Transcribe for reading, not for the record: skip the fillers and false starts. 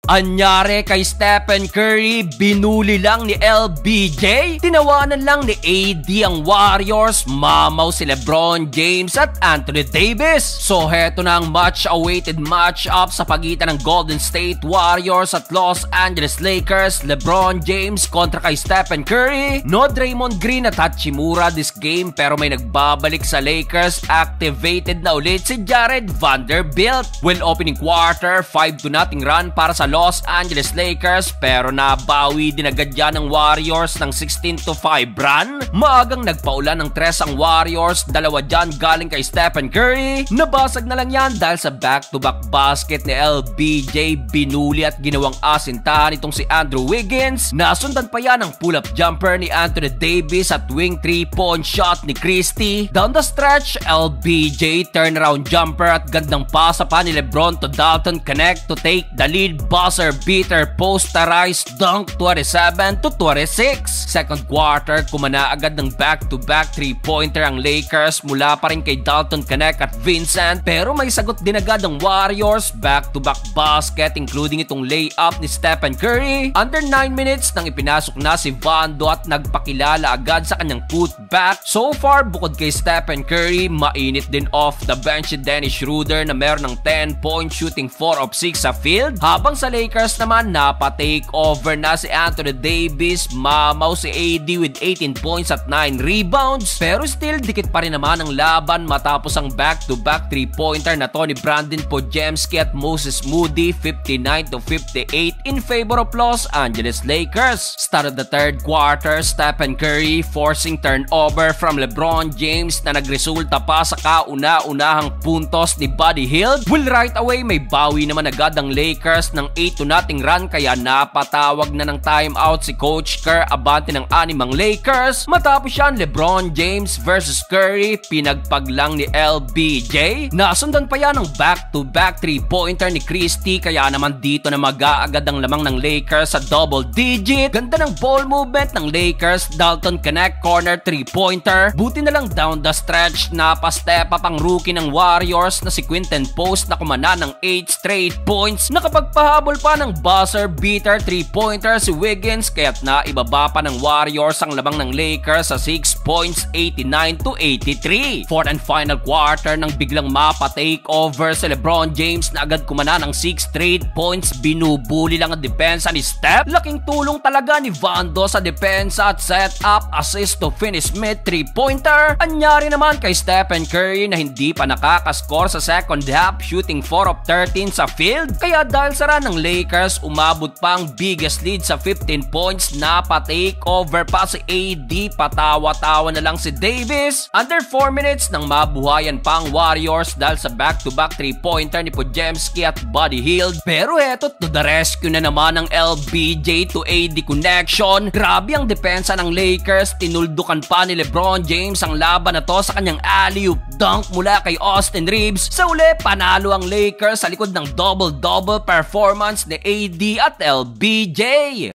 Anyari kay Stephen Curry, binuli lang ni LBJ? Tinawanan lang ni AD ang Warriors, mamaw si LeBron James at Anthony Davis. So heto na ang much-awaited matchup sa pagitan ng Golden State Warriors at Los Angeles Lakers. LeBron James kontra kay Stephen Curry. No Draymond Green at Hachimura this game, pero may nagbabalik sa Lakers. Activated na ulit si Jared Vanderbilt. Well, opening quarter, 5-0 run para sa Los Angeles Lakers, pero nabawi din agad yan ng Warriors ng 16-5 run. Maagang nagpaulan ng 3 ang Warriors, 2 dyan galing kay Stephen Curry. Nabasag na lang yan dahil sa back-to-back basket ni LBJ. Binuli at ginawang asintahan itong si Andrew Wiggins. Nasundan pa yan ng pull-up jumper ni Anthony Davis at wing 3-point shot ni Christie. Down the stretch, LBJ turnaround jumper at gandang pasa pa ni LeBron to Dalton Connect to take the lead. Buzzer beater posterized dunk 27-26. Second quarter, kumana agad ng back-to-back 3-pointer ang Lakers mula pa rin kay Dalton Connect at Vincent, pero may sagot din agad ang Warriors. Back-to-back basket including itong layup ni Stephen Curry. Under 9 minutes nang ipinasok na si Vando at nagpakilala agad sa kanyang putback. So far, bukod kay Stephen Curry, mainit din off the bench si Dennis Schroeder na meron ng 10-point shooting 4 of 6 sa field. Habang sa Lakers naman, napa-take over na si Anthony Davis. Mamaw si AD with 18 points at 9 rebounds. Pero still, dikit pa rin naman ang laban matapos ang back-to-back 3-pointer na Tony Brandon Podziemski at Moses Moody, 59-58 in favor of Los Angeles Lakers. Start of the third quarter, Stephen Curry forcing turnover from LeBron James na nagresulta pa sa kauna-unahang puntos ni Buddy Hield. Well, right away, may bawi naman agad ang Lakers ng 8-0 run, kaya napatawag na ng timeout si Coach Kerr abante ng 6 Lakers. Matapos yan, LeBron James versus Curry, pinagpag lang ni LBJ. Nasundan pa yan ng back-to-back 3-pointer ni Christie, kaya naman dito na mag-aagad ang lamang ng Lakers sa double digit. Ganda ng ball movement ng Lakers. Dalton Connect corner 3-pointer. Buti na lang down the stretch, napastep up ang rookie ng Warriors na si Quinton Post na kumana ng 8 straight points. Nakapagpahabol pa ng buzzer beater 3-pointer si Wiggins, kaya't naibaba pa ng Warriors ang lamang ng Lakers sa 6 points, 89-83. Fourth and final quarter nang biglang mapa-take over si LeBron James na agad kumana ng 6 straight points. Binubuli lang ang depensa ni Steph. Laking tulong talaga ni Vando sa depensa at set up, assist to Finney Smith 3-pointer. Anyari naman kay Stephen Curry na hindi pa nakakascore sa second half, shooting 4 of 13 sa field. Kaya dahil sara ng Lakers, umabot pa ang biggest lead sa 15 points. Napa-take over pa si AD, patawa-tawa na lang si Davis. Under 4 minutes nang mabuhayan pa ang Warriors dahil sa back-to-back 3-pointer ni Podziemski at Buddy Hield. Pero eto, to the rescue na naman ng LBJ to AD connection. Grabe ang depensa ng Lakers. Tinuldukan pa ni LeBron James ang laban na to sa kanyang alley-oop dunk mula kay Austin Reeves. Sa uli, panalo ang Lakers sa likod ng double-double performance ni AD at LBJ.